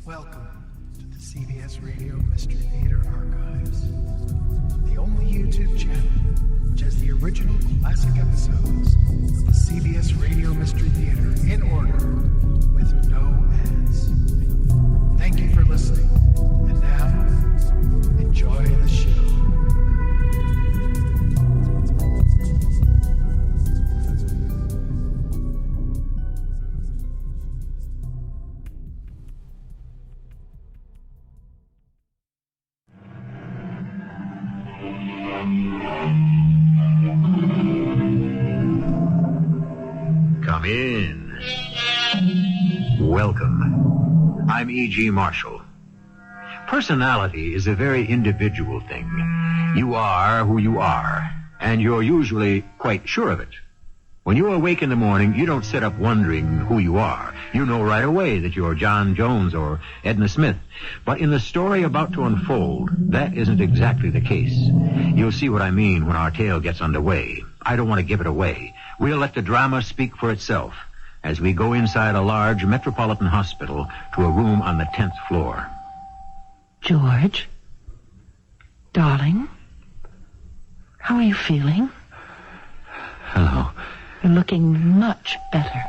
Welcome to the CBS Radio Mystery Theater Archives, the only YouTube channel which has the original classic episodes of the CBS Radio Mystery Theater in order with no ads. Thank you for listening, and now, enjoy the show. Come in. Welcome. I'm E.G. Marshall. Personality is a very individual thing. You are who you are, and you're usually quite sure of it. When you awake in the morning, you don't sit up wondering who you are. You know right away that you're John Jones or Edna Smith. But in the story about to unfold, that isn't exactly the case. You'll see what I mean when our tale gets underway. I don't want to give it away. We'll let the drama speak for itself as we go inside a large metropolitan hospital to a room on the 10th floor. George? Darling? How are you feeling? Hello. You're looking much better.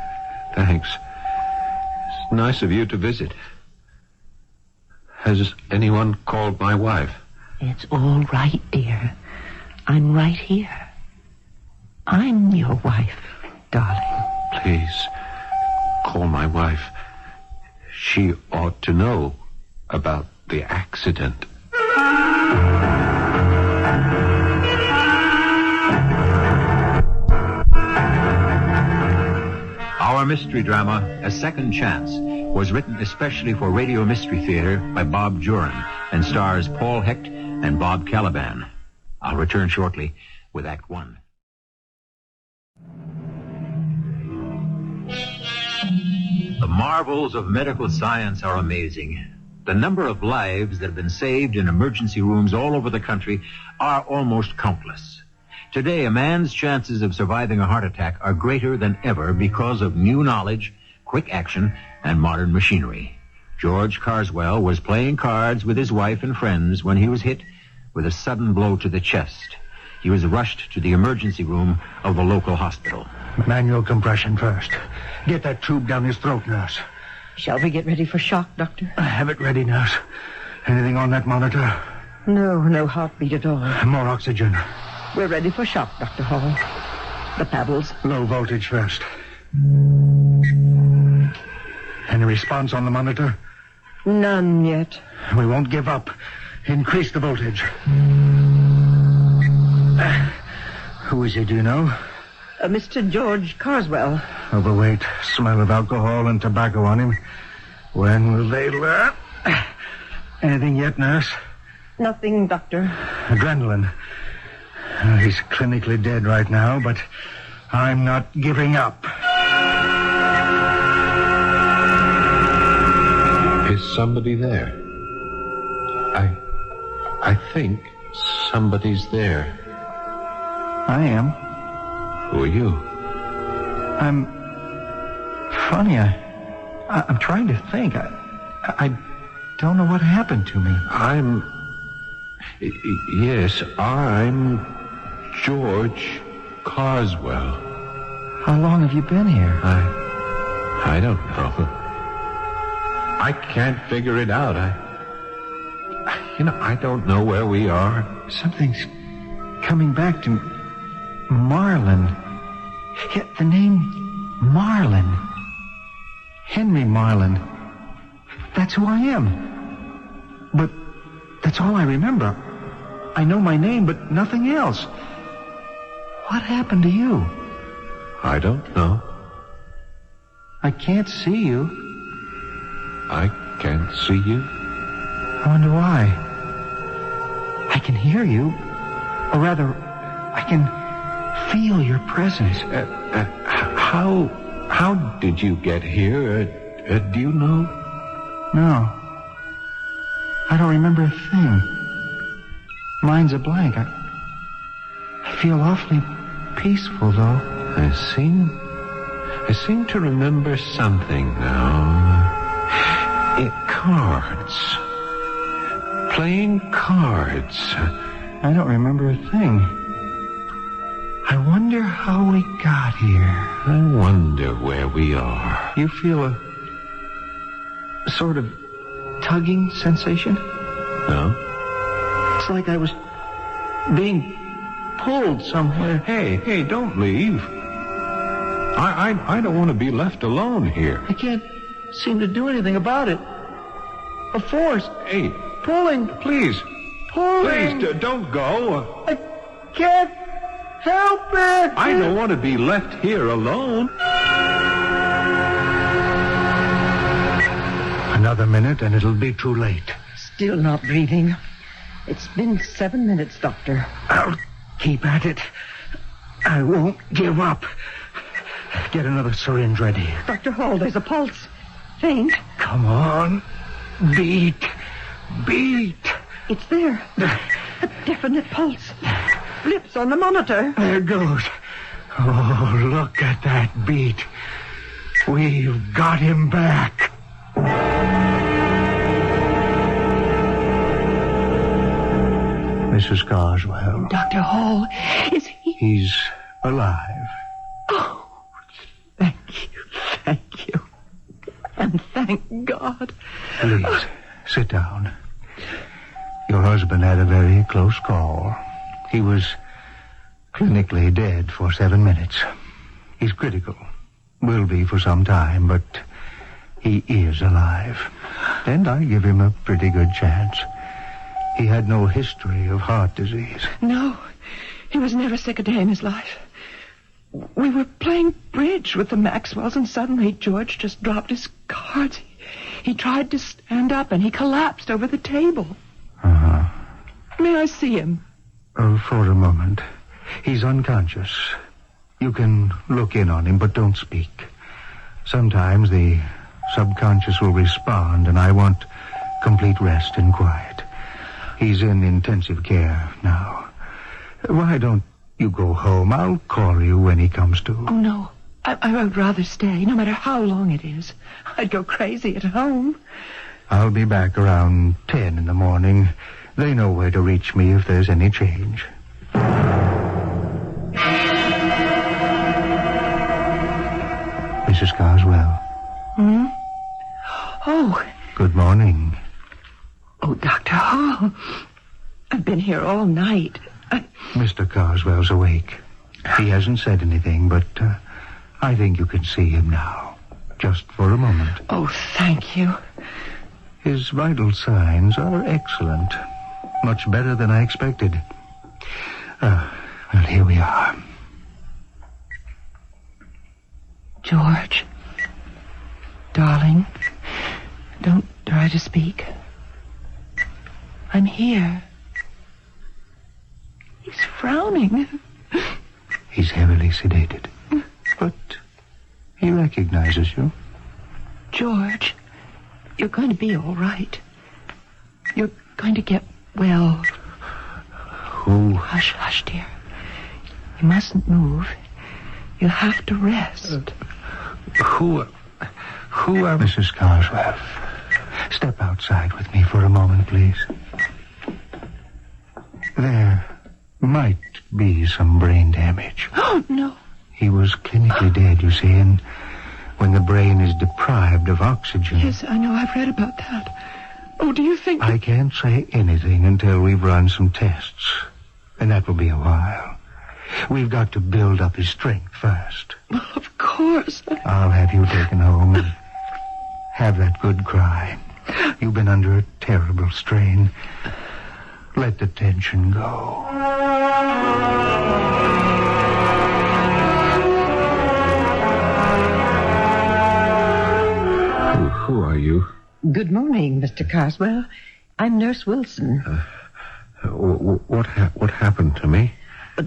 Thanks. It's nice of you to visit. Has anyone called my wife? It's all right, dear. I'm right here. I'm your wife, darling. Please, call my wife. She ought to know about the accident. Our mystery drama, A Second Chance, was written especially for Radio Mystery Theater by Bob Juhren and stars Paul Hecht and Bob Kaliban. I'll return shortly with Act One. The marvels of medical science are amazing. The number of lives that have been saved in emergency rooms all over the country are almost countless. Today, a man's chances of surviving a heart attack are greater than ever because of new knowledge, quick action, and modern machinery. George Carswell was playing cards with his wife and friends when he was hit with a sudden blow to the chest. He was rushed to the emergency room of the local hospital. Manual compression first. Get that tube down his throat, nurse. Shall we get ready for shock, Doctor? Have it ready, nurse. Anything on that monitor? No heartbeat at all. More oxygen. We're ready for shock, Dr. Hall. The paddles. Low voltage first. Any response on the monitor? None yet. We won't give up. Increase the voltage. Who is he, do you know? Mr. George Carswell. Overweight, smell of alcohol and tobacco on him. When will they learn? Anything yet, nurse? Nothing, Doctor. Adrenaline. He's clinically dead right now, but I'm not giving up. Is somebody there? I think somebody's there. I am. Who are you? I'm funny. I'm trying to think. I don't know what happened to me. Yes, I'm George Carswell. How long have you been here? I don't know. I can't figure it out. I don't know where we are. Something's coming back to me. Marlin. Yeah, the name Marlin. Henry Marlin. That's who I am. But that's all I remember. I know my name, but nothing else. What happened to you? I don't know. I can't see you. I can't see you. I wonder why. I can hear you. Or rather, I can feel your presence. How did you get here? Do you know? No. I don't remember a thing. Mind's a blank. I feel awfully peaceful, though. I seem to remember something now. It cards. Playing cards. I don't remember a thing. I wonder how we got here. I wonder where we are. You feel a sort of tugging sensation? No? It's like I was being pulled somewhere. Hey, don't leave. I don't want to be left alone here. I can't seem to do anything about it. A force. Hey, Pulling. please, Pulling. don't go. I can't help it. I don't want to be left here alone. Another minute and it'll be too late. Still not breathing. It's been 7 minutes, Doctor. I'll keep at it. I won't give up. Get another syringe ready. Dr. Hall, there's a pulse. Faint. Come on. Beat. It's there. A definite pulse. Blips on the monitor. There it goes. Oh, look at that beat. We've got him back. Mrs. Carswell. Dr. Hall, is he? He's alive. Oh, thank you. And thank God. Please, sit down. Your husband had a very close call. He was clinically dead for 7 minutes. He's critical. Will be for some time, but he is alive. And I give him a pretty good chance. He had no history of heart disease. No, he was never sick a day in his life. We were playing bridge with the Maxwells, and suddenly George just dropped his cards. He tried to stand up, and he collapsed over the table. Uh-huh. May I see him? For a moment. He's unconscious. You can look in on him, but don't speak. Sometimes the subconscious will respond, and I want complete rest and quiet. He's in intensive care now. Why don't you go home? I'll call you when he comes to. Oh, no. I would rather stay, no matter how long it is. I'd go crazy at home. I'll be back around 10 in the morning. They know where to reach me if there's any change. Mrs. Carswell. Oh. Good morning. Oh, Dr. Hall. I've been here all night. Mr. Carswell's awake. He hasn't said anything, but I think you can see him now. Just for a moment. Oh, thank you. His vital signs are excellent. Much better than I expected. Well, here we are. George. Darling. Don't try to speak. I'm here. He's frowning. He's heavily sedated. But he recognizes you. George, you're going to be all right. You're going to get well. Who? Hush, hush, dear. You mustn't move. You have to rest. Who are... Mrs. Carswell, step outside with me for a moment, please. There might be some brain damage. Oh, no. He was clinically dead, you see, and when the brain is deprived of oxygen... Yes, I know. I've read about that. Oh, do you think... I can't say anything until we've run some tests, and that will be a while. We've got to build up his strength first. Well, of course. I'll have you taken home and have that good cry. You've been under a terrible strain. Let the tension go. Who are you? Good morning, Mr. Carswell. I'm Nurse Wilson. What happened to me?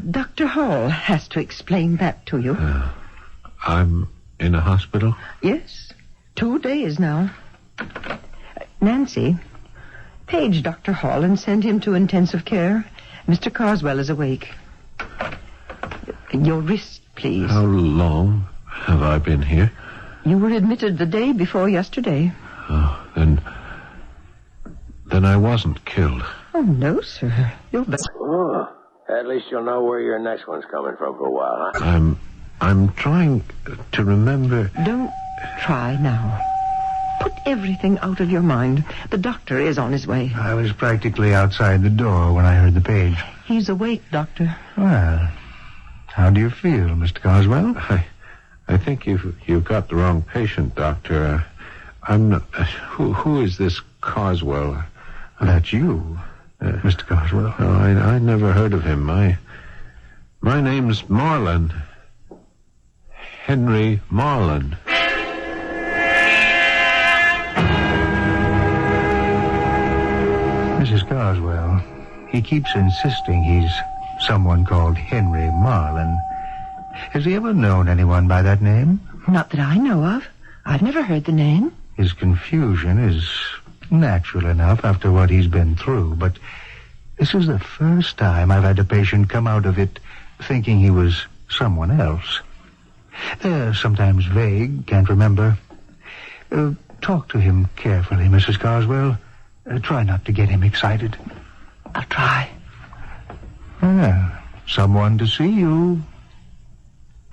Dr. Hall has to explain that to you. I'm in a hospital? Yes, 2 days now. Nancy, page Dr. Hall and send him to intensive care. Mr. Carswell is awake. Your wrist, please. How long have I been here? You were admitted the day before yesterday. Oh, then Then I wasn't killed. Oh, no, sir. You'll be... Oh, at least you'll know where your next one's coming from for a while, huh? I'm trying to remember... Don't try now. Put everything out of your mind. The doctor is on his way. I was practically outside the door when I heard the page. He's awake, Doctor. Well, how do you feel, Mr. Carswell? I think you've got the wrong patient, Doctor. I'm not... Who is this Carswell? That's you, Mr. Carswell. Oh, I never heard of him. My name's Marlin. Henry Marlin. Mrs. Carswell, he keeps insisting he's someone called Henry Marlin. Has he ever known anyone by that name? Not that I know of. I've never heard the name. His confusion is natural enough after what he's been through, but this is the first time I've had a patient come out of it thinking he was someone else. Sometimes vague, can't remember. Talk to him carefully, Mrs. Carswell. Try not to get him excited. I'll try. Someone to see you.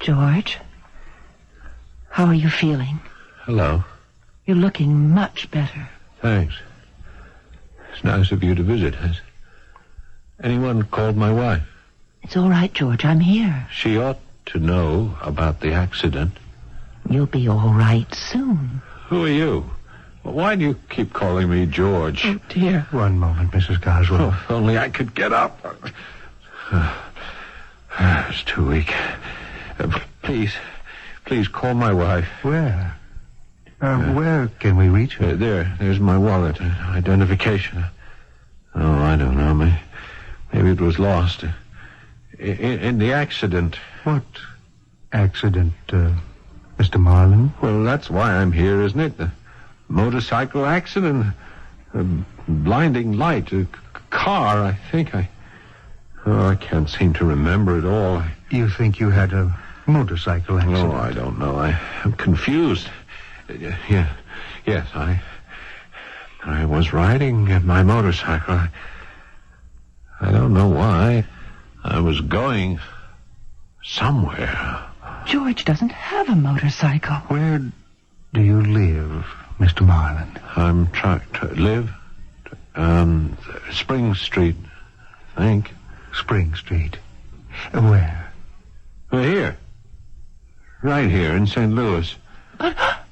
George, how are you feeling? Hello. You're looking much better. Thanks. It's nice of you to visit. Has anyone called my wife? It's all right, George. I'm here. She ought to know about the accident. You'll be all right soon. Who are you? Why do you keep calling me George? Oh, dear. One moment, Mrs. Carswell. Oh, if only I could get up. It's too weak. Please call my wife. Where? Where can we reach her? There's my wallet. Identification. Oh, I don't know. Maybe it was lost. In the accident. What accident, Mr. Marlin? Well, that's why I'm here, isn't it? The motorcycle accident. A blinding light. A car, I think. I can't seem to remember it all. You think you had a motorcycle accident? No, I don't know. I'm confused. Yes, I was riding my motorcycle. I don't know why. I was going somewhere. George doesn't have a motorcycle. Where do you live, Mr. Marlin? I'm trying to live Spring Street, I think. Spring Street. Where? Well, here. Right here in St. Louis.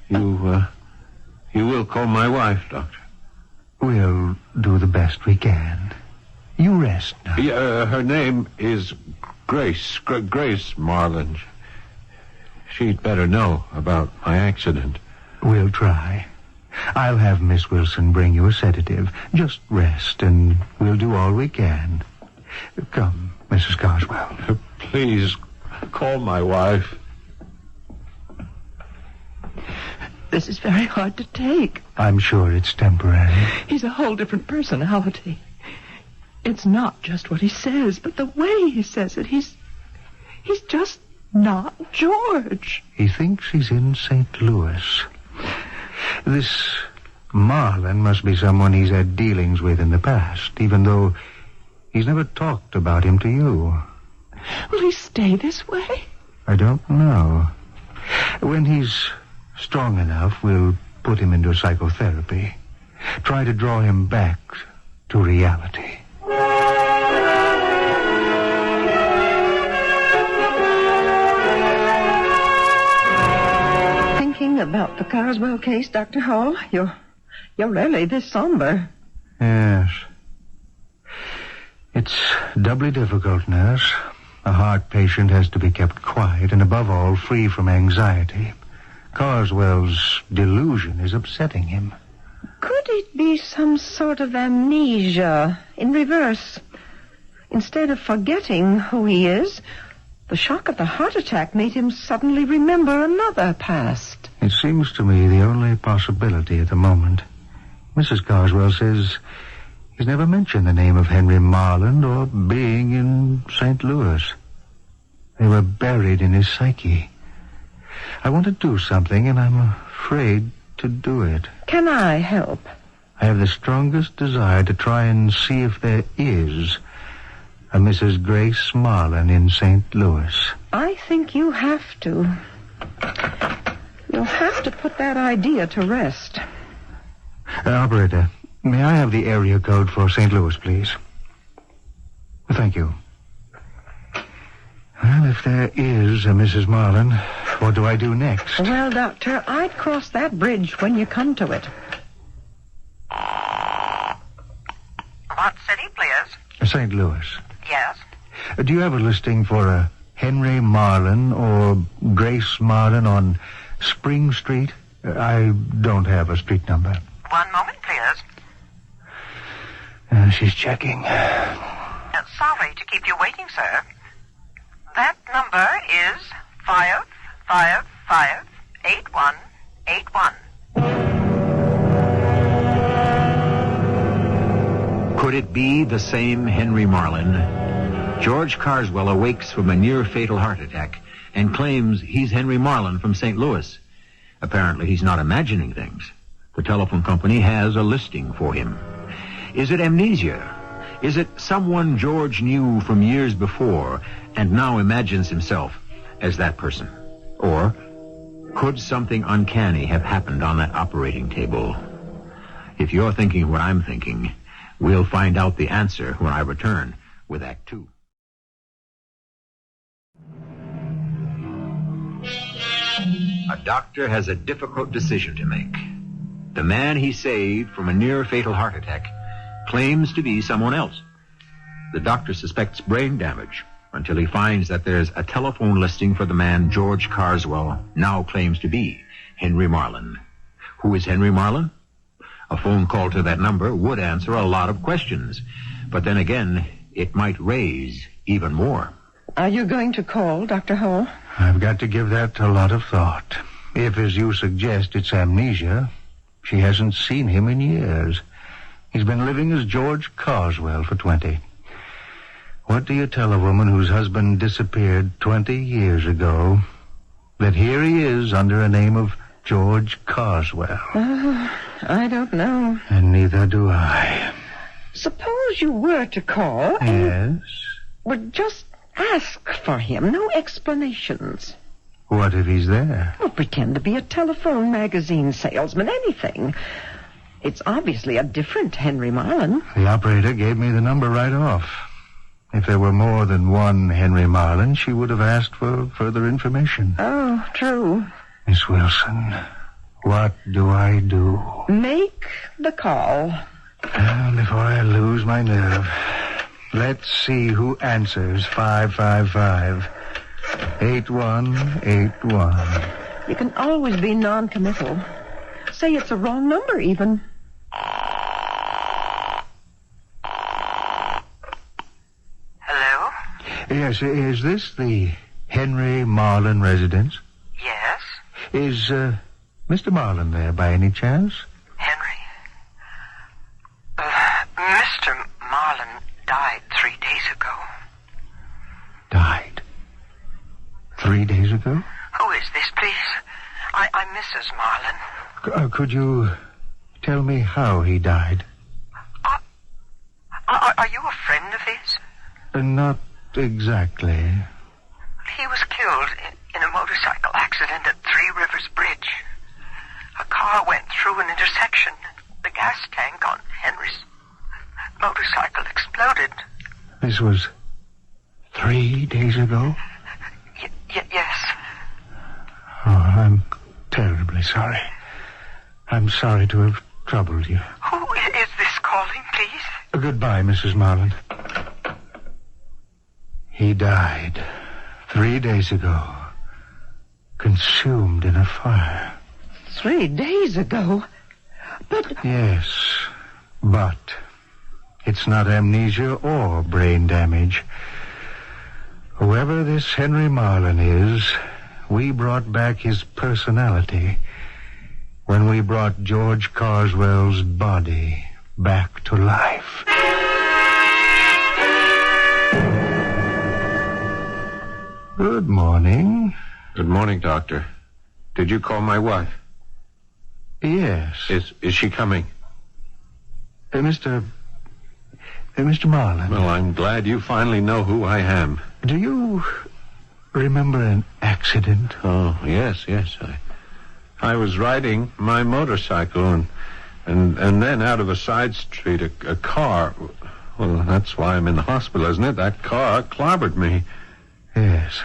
You will call my wife, Doctor. We'll do the best we can. You rest now. Her name is Grace. Grace Marlin. She'd better know about my accident. We'll try. I'll have Miss Wilson bring you a sedative. Just rest, and we'll do all we can. Come, Mrs. Carswell. Please, call my wife. This is very hard to take. I'm sure it's temporary. He's a whole different personality. It's not just what he says, but the way he says it. He's just not George. He thinks he's in St. Louis. This Marlin must be someone he's had dealings with in the past, even though he's never talked about him to you. Will he stay this way? I don't know. When he's strong enough, we'll put him into psychotherapy. Try to draw him back to reality. Thinking about the Carswell case, Dr. Hall? You're rarely this somber. Yes. It's doubly difficult, nurse. A heart patient has to be kept quiet and, above all, free from anxiety. Carswell's delusion is upsetting him. Could it be some sort of amnesia in reverse? Instead of forgetting who he is, the shock of the heart attack made him suddenly remember another past. It seems to me the only possibility at the moment. Mrs. Carswell says he's never mentioned the name of Henry Marlin or being in St. Louis. They were buried in his psyche. I want to do something, and I'm afraid to do it. Can I help? I have the strongest desire to try and see if there is a Mrs. Grace Marlin in St. Louis. I think you have to. You'll have to put that idea to rest. Operator, may I have the area code for St. Louis, please? Thank you. Well, if there is a Mrs. Marlin, what do I do next? Well, Doctor, I'd cross that bridge when you come to it. What city, please? St. Louis. Yes. Do you have a listing for a Henry Marlin or Grace Marlin on Spring Street? I don't have a street number. One moment, please. She's checking. Sorry to keep you waiting, sir. That number is 555-8181. Could it be the same Henry Marlin? George Carswell awakes from a near-fatal heart attack and claims he's Henry Marlin from St. Louis. Apparently, he's not imagining things. The telephone company has a listing for him. Is it amnesia? Is it someone George knew from years before and now imagines himself as that person? Or could something uncanny have happened on that operating table? If you're thinking what I'm thinking, we'll find out the answer when I return with Act 2. A doctor has a difficult decision to make. The man he saved from a near-fatal heart attack claims to be someone else. The doctor suspects brain damage until he finds that there's a telephone listing for the man George Carswell now claims to be, Henry Marlin. Who is Henry Marlin? A phone call to that number would answer a lot of questions. But then again, it might raise even more. Are you going to call, Dr. Hull? I've got to give that a lot of thought. If, as you suggest, it's amnesia, she hasn't seen him in years. He's been living as George Carswell for 20. What do you tell a woman whose husband disappeared 20 years ago that here he is under a name of George Carswell? I don't know. And neither do I. Suppose you were to call Yes? Well, just ask for him. No explanations. What if he's there? Well, pretend to be a telephone magazine salesman, anything. It's obviously a different Henry Marlin. The operator gave me the number right off. If there were more than one Henry Marlin, she would have asked for further information. Oh, true. Miss Wilson, what do I do? Make the call. Well, before I lose my nerve, let's see who answers 555-8181. You can always be non-committal. Say it's a wrong number, even. Hello? Yes, is this the Henry Marlin residence? Yes? Is Mr. Marlin there by any chance? Henry? Mr. Marlin died 3 days ago. Died? 3 days ago? Who is this, please? I'm Mrs. Marlin. Could you tell me how he died? Are you a friend of his? Not exactly. He was killed in a motorcycle accident at Three Rivers Bridge. A car went through an intersection. The gas tank on Henry's motorcycle exploded. This was 3 days ago? Yes. Oh, I'm terribly sorry. I'm sorry to have troubled you. Who is this calling, please? Goodbye, Mrs. Marlin. He died 3 days ago, consumed in a fire. 3 days ago? But... Yes, but it's not amnesia or brain damage. Whoever this Henry Marlin is, we brought back his personality when we brought George Carswell's body back to life. Good morning. Good morning, Doctor. Did you call my wife? Yes. Is she coming? Mr. Marlin. Well, I'm glad you finally know who I am. Do you remember an accident? Oh, yes. I was riding my motorcycle, and then out of a side street, a car... Well, that's why I'm in the hospital, isn't it? That car clobbered me. Yes.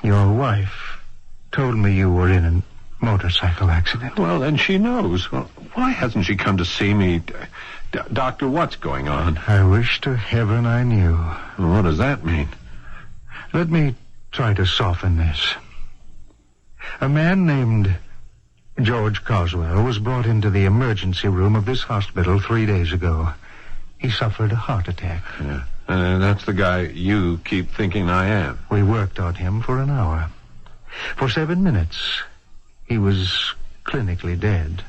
Your wife told me you were in a motorcycle accident. Well, then she knows. Well, why hasn't she come to see me? Doctor, what's going on? I wish to heaven I knew. What does that mean? Let me try to soften this. A man named George Carswell was brought into the emergency room of this hospital 3 days ago. He suffered a heart attack. Yeah. That's the guy you keep thinking I am. We worked on him for an hour. For 7 minutes, he was clinically dead.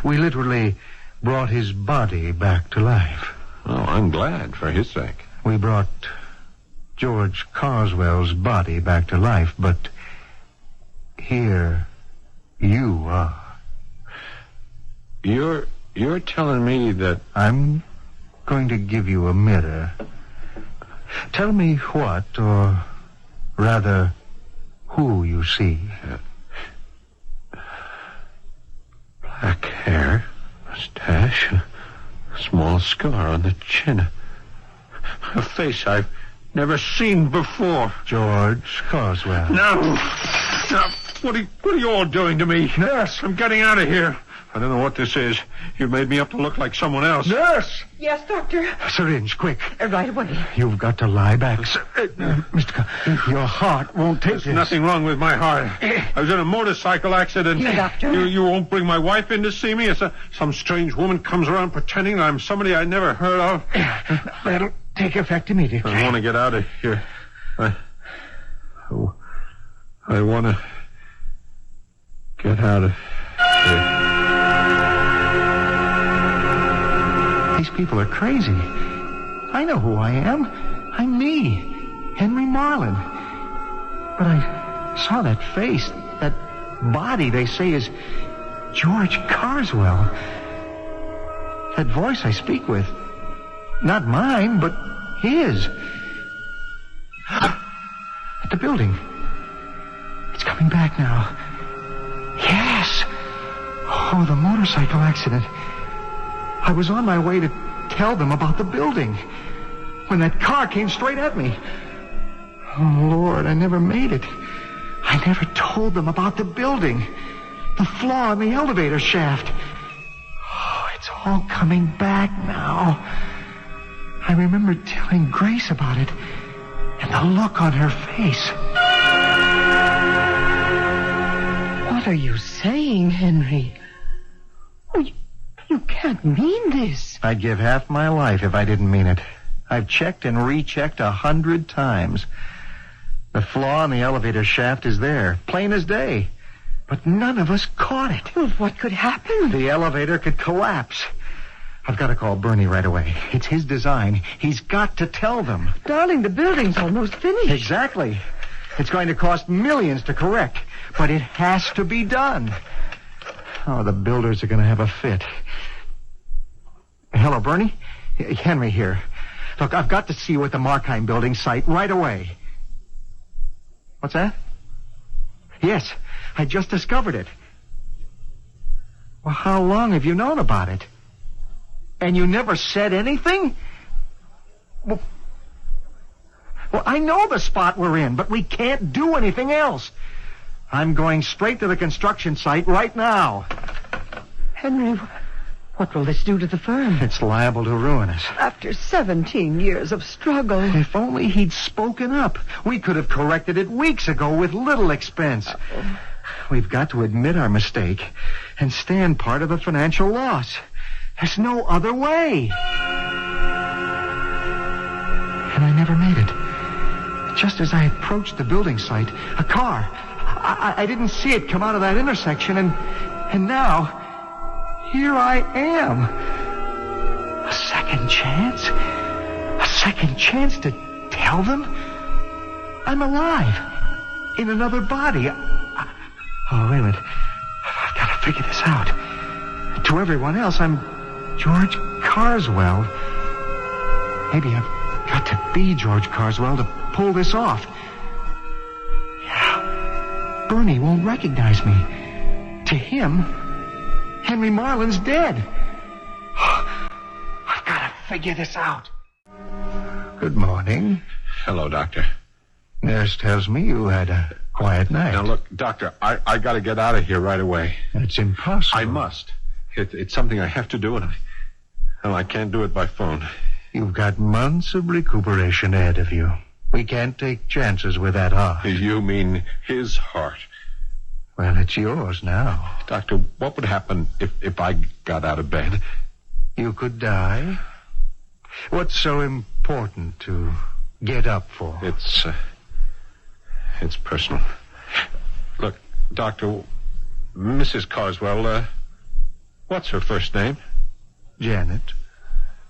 We literally brought his body back to life. Oh, I'm glad for his sake. We brought George Carswell's body back to life, but here you are. You're telling me that... I'm going to give you a mirror. Tell me what, or rather, who you see. Black hair, mustache, a small scar on the chin. A face I've never seen before. George Carswell. No. What are you all doing to me? Nurse! I'm getting out of here. I don't know what this is. You made me up to look like someone else. Nurse! Yes, Doctor. Syringe, quick. Right away. You've got to lie back. Mr. Your heart won't take There's this. nothing wrong with my heart. I was in a motorcycle accident. Yeah, Doctor. You won't bring my wife in to see me? Some strange woman comes around pretending I'm somebody I never heard of. That'll take effect immediately. I want to get out of here. I want to get out of here. These people are crazy. I know who I am. I'm me, Henry Marlin. But I saw that face, that body they say is George Carswell. That voice I speak with, not mine, but his. At the building. It's coming back now. Yes. Oh, the motorcycle accident. I was on my way to tell them about the building when that car came straight at me. Oh, Lord, I never made it. I never told them about the building. The flaw in the elevator shaft. Oh, it's all coming back now. I remember telling Grace about it and the look on her face. What are you saying, Henry? Oh, you can't mean this. I'd give half my life if I didn't mean it. I've checked and rechecked 100 times. The flaw in the elevator shaft is there, plain as day. But none of us caught it. Well, what could happen? The elevator could collapse. I've got to call Bernie right away. It's his design. He's got to tell them. Darling, the building's almost finished. Exactly. It's going to cost millions to correct, but it has to be done. Oh, the builders are going to have a fit. Hello, Bernie? Henry here. Look, I've got to see you at the Markheim building site right away. What's that? Yes, I just discovered it. Well, how long have you known about it? And you never said anything? Well, I know the spot we're in, but we can't do anything else. I'm going straight to the construction site right now. Henry, what will this do to the firm? It's liable to ruin us. After 17 years of struggle. If only he'd spoken up. We could have corrected it weeks ago with little expense. We've got to admit our mistake and stand part of the financial loss. There's no other way. And I never made it. Just as I approached the building site, a car. I didn't see it come out of that intersection, and now, here I am. A second chance? A second chance to tell them? I'm alive. In another body. Oh, wait a minute. I've got to figure this out. To everyone else, I'm George Carswell. Maybe I've got to be George Carswell to pull this off. Yeah. Bernie won't recognize me. To him, Henry Marlin's dead. I've got to figure this out. Good morning. Hello, Doctor. Nurse tells me you had a quiet night. Now, look, Doctor, I got to get out of here right away. It's impossible. I must. It's something I have to do, and I can't do it by phone. You've got months of recuperation ahead of you. We can't take chances with that heart. You mean his heart? Well, it's yours now. Doctor, what would happen if I got out of bed? You could die. What's so important to get up for? It's personal. Look, Doctor, Mrs. Carswell, what's her first name? Janet.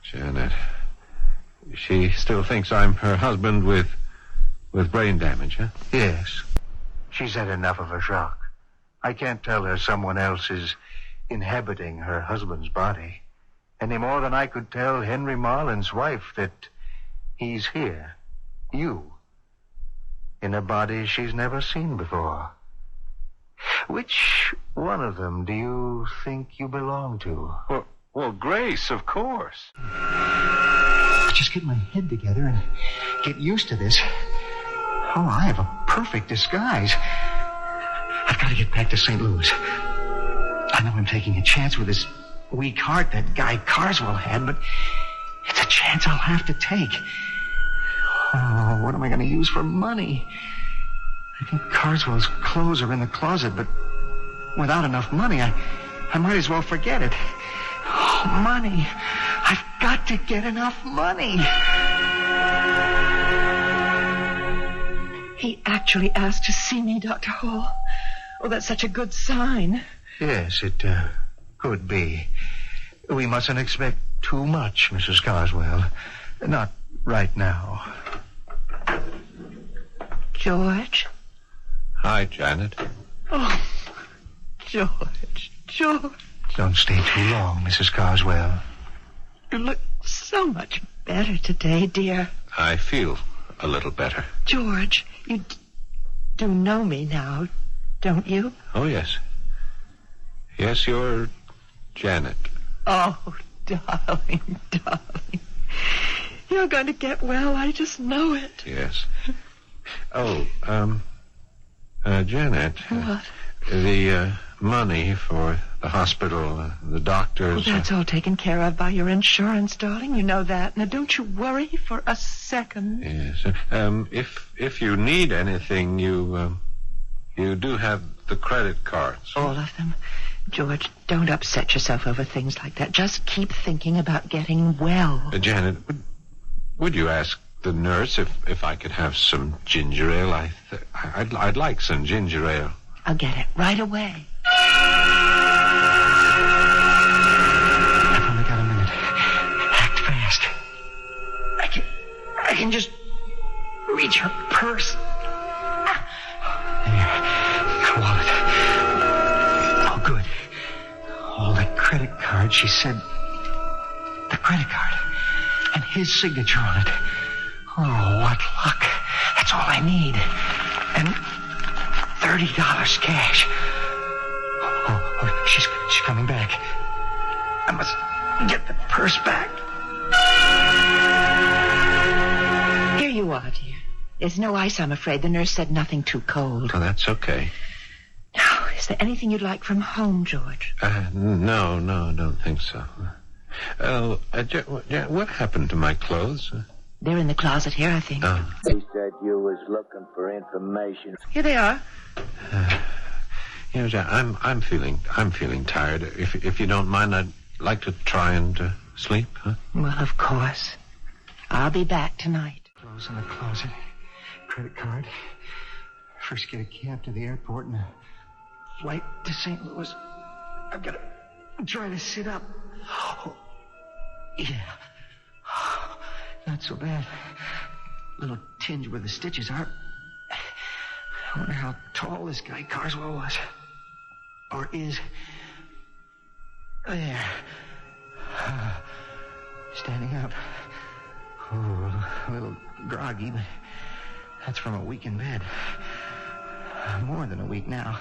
Janet. She still thinks I'm her husband with brain damage, huh? Yes. She's had enough of a shock. I can't tell her someone else is inhabiting her husband's body any more than I could tell Henry Marlin's wife that he's here, you, in a body she's never seen before. Which one of them do you think you belong to? Well, Grace, of course. Just get my head together and get used to this. Oh, I have a perfect disguise. I've got to get back to St. Louis. I know I'm taking a chance with this weak heart that guy Carswell had, but it's a chance I'll have to take. Oh, what am I going to use for money? I think Carswell's clothes are in the closet, but without enough money, I might as well forget it. Oh, money. I've got to get enough money. He actually asked to see me, Dr. Hall. Oh, that's such a good sign. Yes, it could be. We mustn't expect too much, Mrs. Carswell. Not right now. George? Hi, Janet. Oh, George. Don't stay too long, Mrs. Carswell. You look so much better today, dear. I feel a little better. George, you do know me now, don't you? Oh, yes. Yes, you're Janet. Oh, darling. You're going to get well. I just know it. Yes. Oh, Janet. What? The money for the hospital, the doctors... Well, that's all taken care of by your insurance, darling. You know that. Now, don't you worry for a second. Yes. If you need anything, you do have the credit cards. All of them. George, don't upset yourself over things like that. Just keep thinking about getting well. Janet, would you ask the nurse if I could have some ginger ale? I'd like some ginger ale. I'll get it right away. I've only got a minute. Act fast. I can just reach her purse. There. Wallet. Oh, good. Oh, the credit card, she said. The credit card. And his signature on it. Oh, what luck. That's all I need. And $30 cash. Oh, she's coming back. I must get the purse back. Here you are, dear. There's no ice, I'm afraid. The nurse said nothing too cold. Oh, that's okay. Now, is there anything you'd like from home, George? No, I don't think so. What happened to my clothes? They're in the closet here, I think. Oh. He said you was looking for information. Here they are. Jack, I'm feeling tired. If you don't mind, I'd like to try and sleep, huh? Well, of course. I'll be back tonight. Clothes in the closet. Credit card. First get a cab to the airport and a flight to St. Louis. I've got to try to sit up. Oh, yeah. Not so bad. Little tinge where the stitches are. I wonder how tall this guy Carswell was. Or is. There. Standing up. Oh, a little groggy, but that's from a week in bed. More than a week now.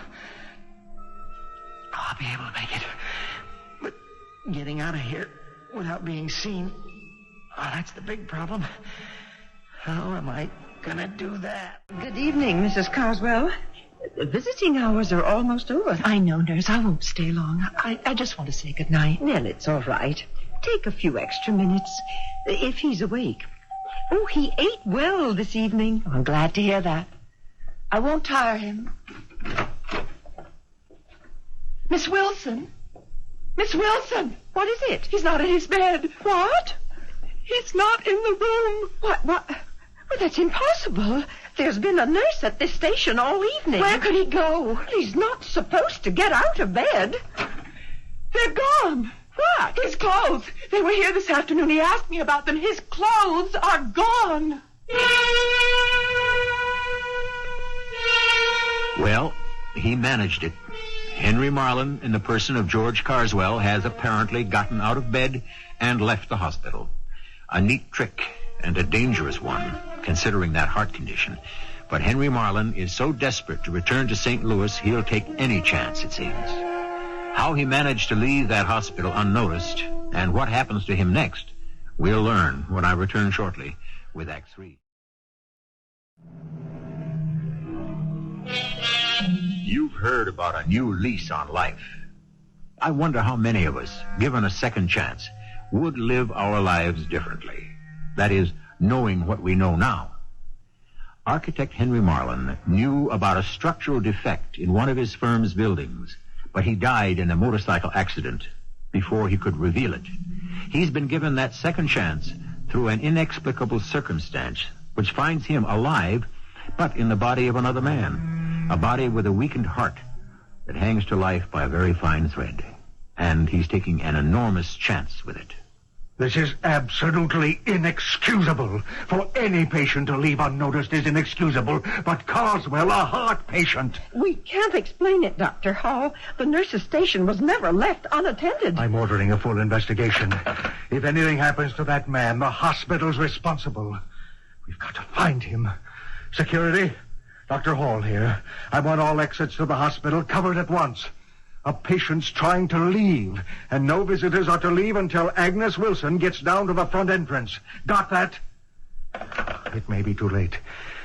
I'll be able to make it. But getting out of here without being seen, that's the big problem. How am I gonna do that? Good evening, Mrs. Carswell. The visiting hours are almost over. I know, nurse. I won't stay long. I just want to say good night. Well, it's all right. Take a few extra minutes, if he's awake. Oh, he ate well this evening. I'm glad to hear that. I won't tire him. Miss Wilson? Miss Wilson! What is it? He's not in his bed. What? He's not in the room. What? Well, that's impossible. There's been a nurse at this station all evening. Where could he go? He's not supposed to get out of bed. They're gone. What? His clothes. They were here this afternoon. He asked me about them. His clothes are gone. Well, he managed it. Henry Marlin, in the person of George Carswell, has apparently gotten out of bed and left the hospital. A neat trick and a dangerous one, considering that heart condition. But Henry Marlin is so desperate to return to St. Louis, he'll take any chance, it seems. How he managed to leave that hospital unnoticed and what happens to him next, we'll learn when I return shortly with Act 3. You've heard about a new lease on life. I wonder how many of us, given a second chance, would live our lives differently. That is, knowing what we know now. Architect Henry Marlin knew about a structural defect in one of his firm's buildings, but he died in a motorcycle accident before he could reveal it. He's been given that second chance through an inexplicable circumstance which finds him alive, but in the body of another man, a body with a weakened heart that hangs to life by a very fine thread. And he's taking an enormous chance with it. This is absolutely inexcusable. For any patient to leave unnoticed is inexcusable, but Carswell, a heart patient. We can't explain it, Dr. Hall. The nurse's station was never left unattended. I'm ordering a full investigation. If anything happens to that man, the hospital's responsible. We've got to find him. Security, Dr. Hall here. I want all exits to the hospital covered at once. A patient's trying to leave, and no visitors are to leave until Agnes Wilson gets down to the front entrance. Got that? It may be too late.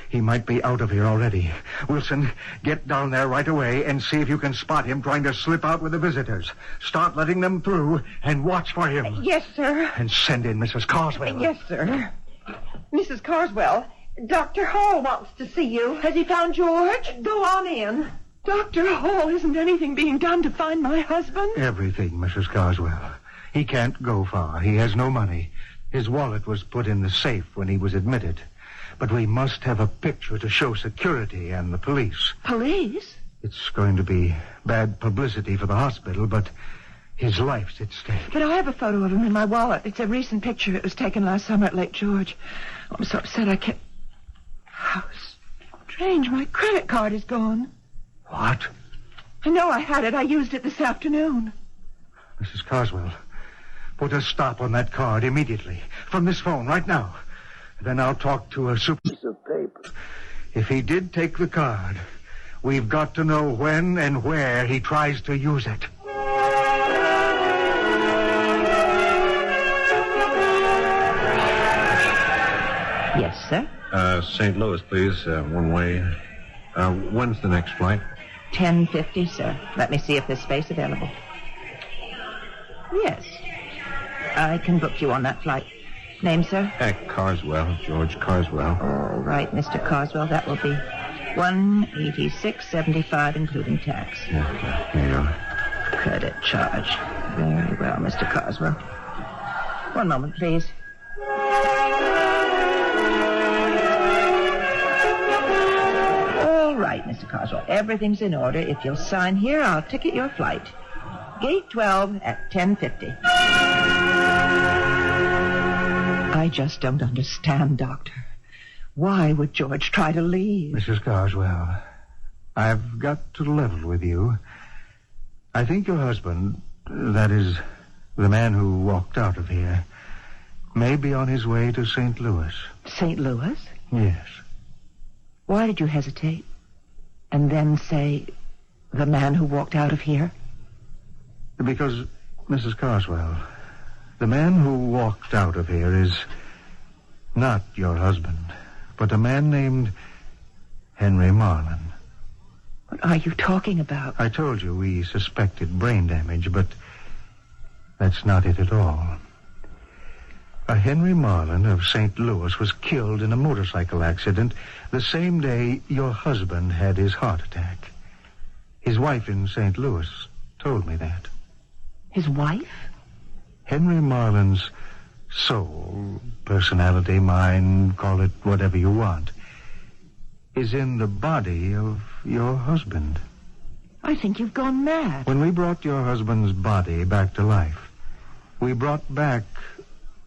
He might be out of here already. Wilson, get down there right away and see if you can spot him trying to slip out with the visitors. Start letting them through and watch for him. Yes, sir. And send in Mrs. Carswell. Yes, sir. Mrs. Carswell, Dr. Hall wants to see you. Has he found George? Go on in. Dr. Hall, isn't anything being done to find my husband? Everything, Mrs. Carswell. He can't go far. He has no money. His wallet was put in the safe when he was admitted. But we must have a picture to show security and the police. Police? It's going to be bad publicity for the hospital, but his life's at stake. But I have a photo of him in my wallet. It's a recent picture. It was taken last summer at Lake George. I'm so upset I can't... How strange. My credit card is gone. What? I know I had it. I used it this afternoon. Mrs. Carswell, put a stop on that card immediately. From this phone, right now. Then I'll talk to a Piece of paper. If he did take the card, we've got to know when and where he tries to use it. Yes, sir. St. Louis, please. One way. When's the next flight? 10:50, sir. Let me see if there's space available. Yes. I can book you on that flight. Name, sir? Hecht, Carswell. George Carswell. All right, Mr. Carswell. That will be $186.75, including tax. Yeah, here you are. Credit charge. Very well, Mr. Carswell. One moment, please. All right, Mr. Carswell. Everything's in order. If you'll sign here, I'll ticket your flight. Gate 12 at 10:50. I just don't understand, Doctor. Why would George try to leave? Mrs. Carswell, I've got to level with you. I think your husband, that is, The man who walked out of here may be on his way to St. Louis. St. Louis? Yes. Why did you hesitate? And then say, the man who walked out of here? Because, Mrs. Carswell, the man who walked out of here is not your husband, but a man named Henry Marlin. What are you talking about? I told you we suspected brain damage, but that's not it at all. A Henry Marlin of St. Louis was killed in a motorcycle accident the same day your husband had his heart attack. His wife in St. Louis told me that. His wife? Henry Marlin's soul, personality, mind, call it whatever you want, is in the body of your husband. I think you've gone mad. When we brought your husband's body back to life, we brought back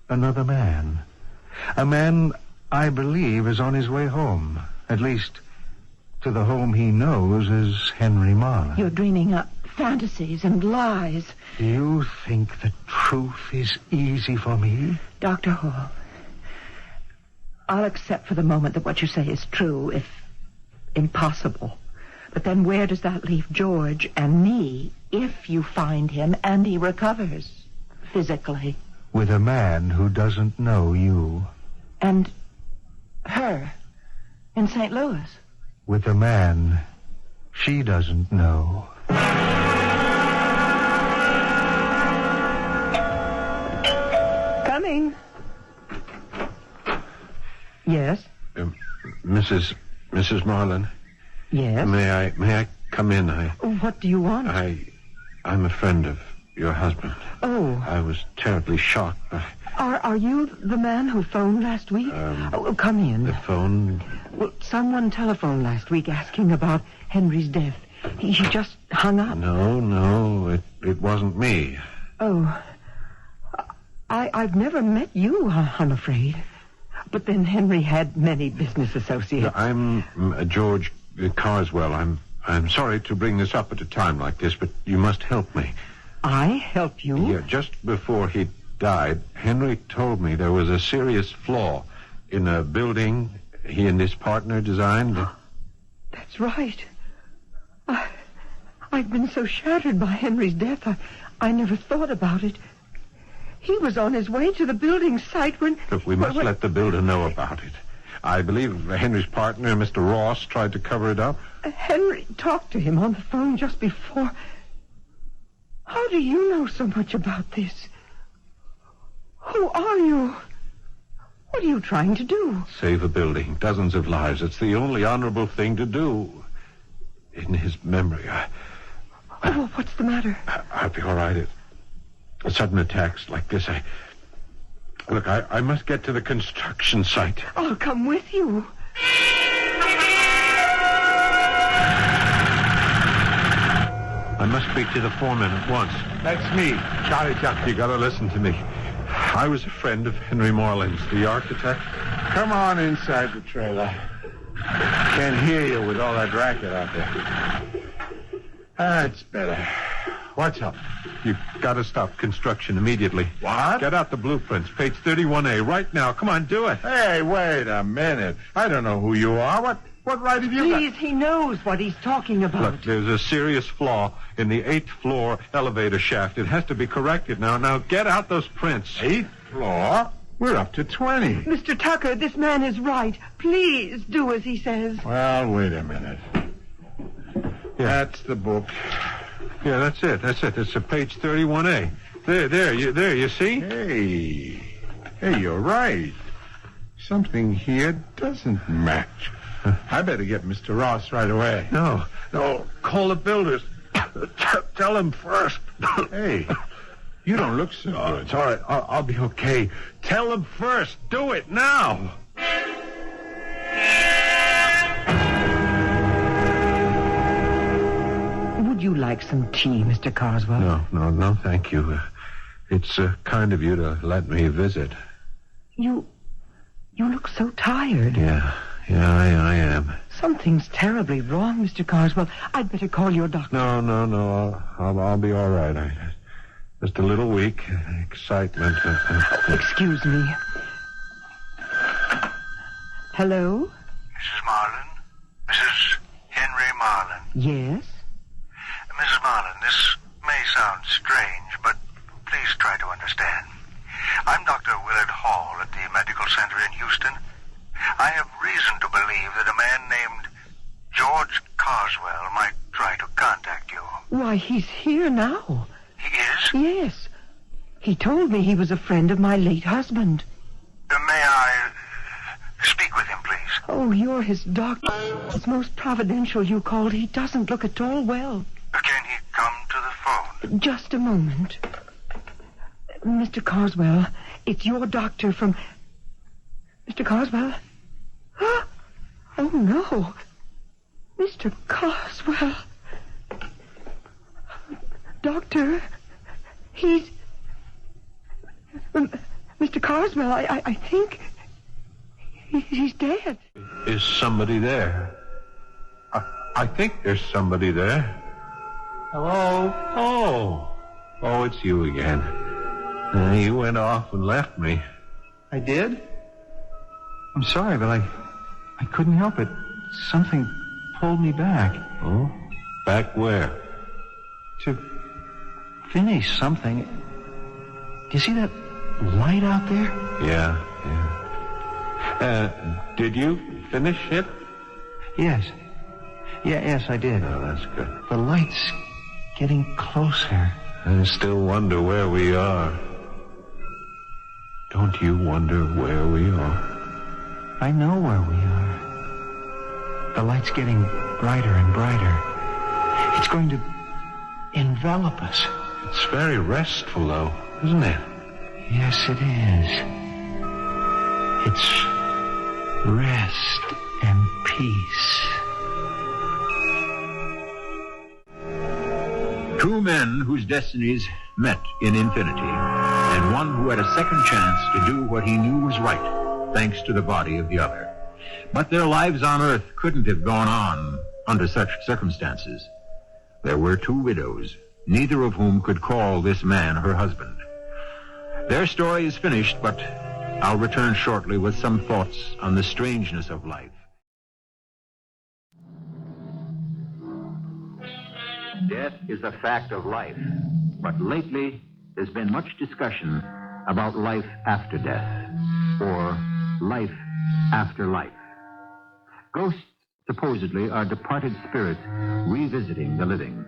another man. A man I believe is on his way home. At least to the home he knows as Henry Marlin. You're dreaming up fantasies and lies. Do you think the truth is easy for me? Dr. Hall, I'll accept for the moment that what you say is true, if impossible. But then where does that leave George and me if you find him and he recovers physically? With a man who doesn't know you. And her in St. Louis? With a man she doesn't know. Coming. Yes? Mrs. Marlin? Yes? May I come in? What do you want? I'm a friend of your husband. Oh. I was terribly shocked. Are you the man who phoned last week? Come in. The phone? Well, someone telephoned last week asking about Henry's death. He just hung up. No, it wasn't me. Oh. I've never met you, I'm afraid. But then Henry had many business associates. I'm George Carswell. I'm sorry to bring this up at a time like this, but you must help me. I help you? Yeah, just before he died, Henry told me there was a serious flaw in a building he and his partner designed. That's right. I've been so shattered by Henry's death, I never thought about it. He was on his way to the building site when... Look, we must let the builder know about it. I believe Henry's partner, Mr. Ross, tried to cover it up. Henry talked to him on the phone just before. How do you know so much about this? Who are you? What are you trying to do? Save a building, dozens of lives. It's the only honorable thing to do. In his memory, Oh, what's the matter? I'll be all right. Sudden attacks like this, Look, I must get to the construction site. I'll come with you. I must speak to the foreman at once. That's me, Charlie Chuck. You gotta listen to me. I was a friend of Henry Marlin's, the architect. Come on inside the trailer. Can't hear you with all that racket out there. That's better. What's up? You've got to stop construction immediately. What? Get out the blueprints, page 31A, right now. Come on, do it. Hey, wait a minute. I don't know who you are. What right have you got? Please, he knows what he's talking about. Look, there's a serious flaw in the 8th floor elevator shaft. It has to be corrected now. Now, get out those prints. 8th floor? We're up to 20. Mr. Tucker, this man is right. Please do as he says. Well, wait a minute. Yeah. That's the book. Yeah, that's it. It's a page 31A. There, you see? Hey, you're right. Something here doesn't match. I better get Mr. Ross right away. No, call the builders. Tell them first. Hey, you don't look so good. It's all right. I'll be okay. Tell them first. Do it now. Would you like some tea, Mr. Carswell? No, thank you. It's kind of you to let me visit. You look so tired. Yeah, I am. Something's terribly wrong, Mr. Carswell. I'd better call your doctor. No. I'll be all right. Just a little weak. Excitement. Excuse me. Hello? Mrs. Marlin? Mrs. Henry Marlin? Yes? Mrs. Marlin, this may sound strange, but please try to understand. I'm Dr. Willard Hall at the Medical Center in Houston. I have reason to believe that a man named George Carswell might try to contact you. Why, he's here now. He is? Yes. He told me he was a friend of my late husband. May I speak with him, please? Oh, you're his doctor. It's most providential you called. He doesn't look at all well. Can he come to the phone? Just a moment. Mr. Carswell, it's your doctor from... Mr. Carswell? Oh, no. Mr. Carswell. Doctor, he's... Mr. Carswell, I think he's dead. Is somebody there? I think there's somebody there. Hello? Oh, it's you again. You went off and left me. I did? I'm sorry, but I couldn't help it. Something pulled me back. Oh? Back where? To finish something. Do you see that light out there? Yeah. Did you finish it? Yes. Yes, I did. Oh, that's good. The light's getting closer. I still wonder where we are. Don't you wonder where we are? I know where we are. The light's getting brighter and brighter. It's going to envelop us. It's very restful, though, isn't it? Yes, it is. It's rest and peace. Two men whose destinies met in infinity, and one who had a second chance to do what he knew was right, thanks to the body of the other. But their lives on Earth couldn't have gone on under such circumstances. There were two widows, neither of whom could call this man her husband. Their story is finished, but I'll return shortly with some thoughts on the strangeness of life. Death is a fact of life, but lately there's been much discussion about life after death, or life after life. Ghosts supposedly are departed spirits revisiting the living.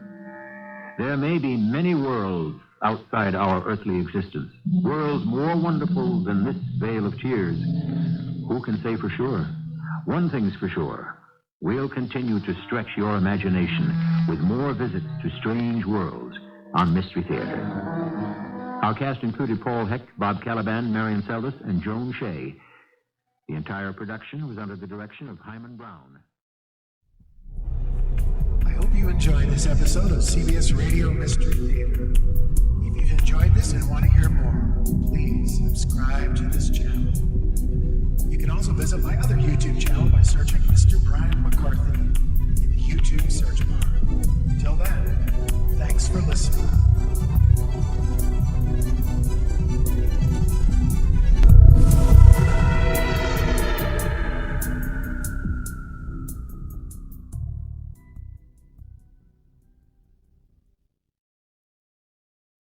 There may be many worlds outside our earthly existence, worlds more wonderful than this vale of tears. Who can say for sure? One thing's for sure. We'll continue to stretch your imagination with more visits to strange worlds on Mystery Theater. Our cast included Paul Hecht, Bob Kaliban, Marion Seldes, and Joan Shea. The entire production was under the direction of Hyman Brown. I hope you enjoyed this episode of CBS Radio Mystery Theater. If you've enjoyed this and want to hear more, please subscribe to this channel. You can also visit my other YouTube channel by searching Mr. Brian McCarthy in the YouTube search bar. Till then,